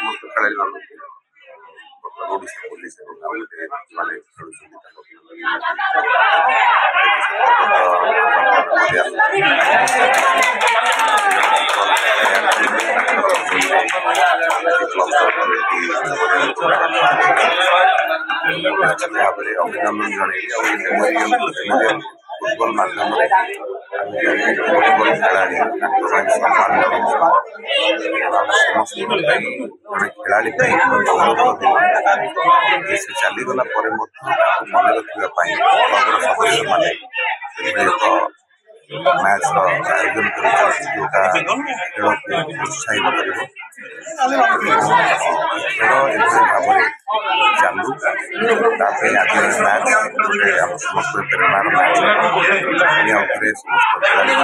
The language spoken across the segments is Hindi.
समस्त खेलाड़ी ओडिशा पुलिस माने अभिनंदन जन फुटबल माध्यम फुटबल खेलाड़ी सम्मान समस्त जड़े खेलाड़ी से चलीगला मन रखापी क्लबर सदस्य मैंने मैच आयोजन जोटा खेल को प्रोत्साहित कर खेल भाव चालू आज मैच आम समस्त प्रेरणार मैच समस्त खेलाड़ी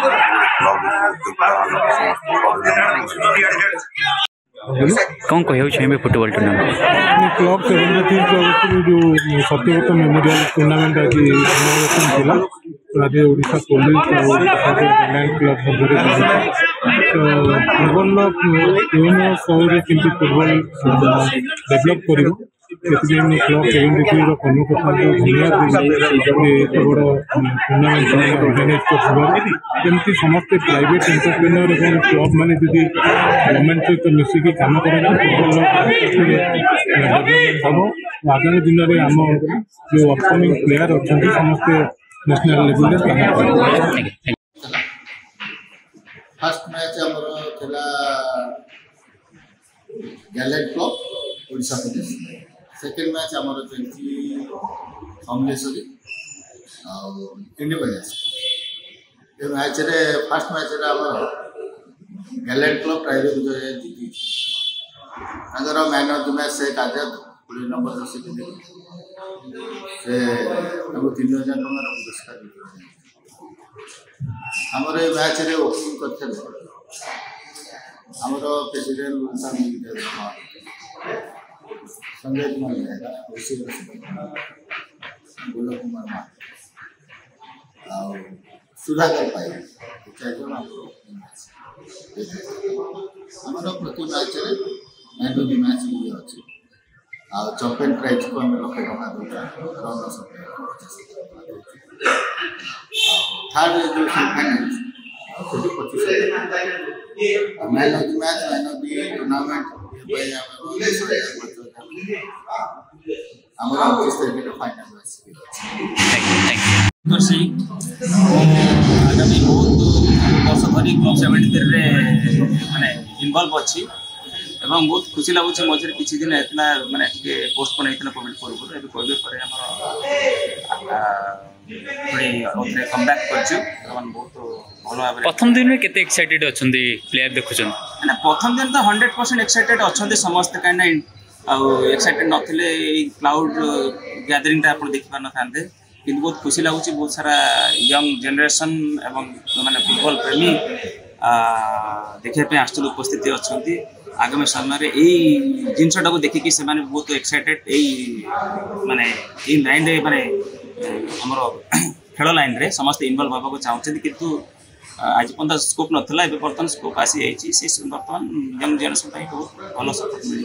कौन कह फुटबॉल टूर्नामेंट क्लब 73 जो सत्यव्रत मेमोरियल टूर्नामेंट आज समावेशन आज ओडिशा पुलिस और क्लब फुटबॉल विभिन्न शहर केमती फुटबॉल डेभलप कर क्लब 73 प्रमुख धन्यवाद एत बड़ टूर्नामेंट अर्गानाइज करमती समस्त प्राइवेट एंटरप्रेन्योर और क्लब मैंने गवर्नमेंट सहित मिसिकी कम करें फुटबॉल डेभलपमेंट हम आगामी दिन में आम जो अपकमिंग प्लेयर अच्छा समस्ते national level first match gallate club Odisha police second match आमर चलती कमलेश्वरी इंडिपेंडेंस ये मैच रे फर्स्ट मैच रे आम गैलेट क्लब टाइर विजय जीती मैन ऑफ द मैच से आजाद 20 नंबर से 3000 टकर पुरस्कार आमर ये मैच रे ओपनिंग करते आमर प्रेसिडेंट संजय कुमार मेहरा गोल कुमार सुधाकर पाई 4 जन आमर प्रति match man of the match भी अच्छी चैंपियन प्राइज को आम 1,00,000 टका थर्ड जो final man of the match man of the tournament आगामी बहुत वर्ष धरी क्लब 73 माने इनवॉल्व अच्छी एवं बहुत खुशी लगुच मझे किसी दिन इतना माने पोस्टपोन होता कोविड पूर्व कोविड पर कमबैक कर बहुत भल भाव प्रथम दिन में केते एक्साइटेड अछंती प्लेयर देखुछन ना प्रथम दिन तो 100% एक्साइटेड अछंती समस्त काइना एक्साइटेड नथिले क्लाउड गैदरिंग ता आपण देखि पाना थांते किंतु बहुत खुशी लगुच बहुत सारा यंग जनरेशन एवं माने फुटबॉल प्रेमी देखिए पे आस्तुल उपस्थिति अछंती आगामी समय रे एई जिनसटा को देखि कि से माने बहुत एक्साइटेड एई माने ई लाइन रे माने हमरो खेल लाइन रे समस्त इनवॉल्व होगा को चाहते किंतु आज पर्यंत स्कोप नाला बर्तमान स्कोप आसी बर्तमान यंग जेनेरेशन बहुत भल सपोर्ट मिल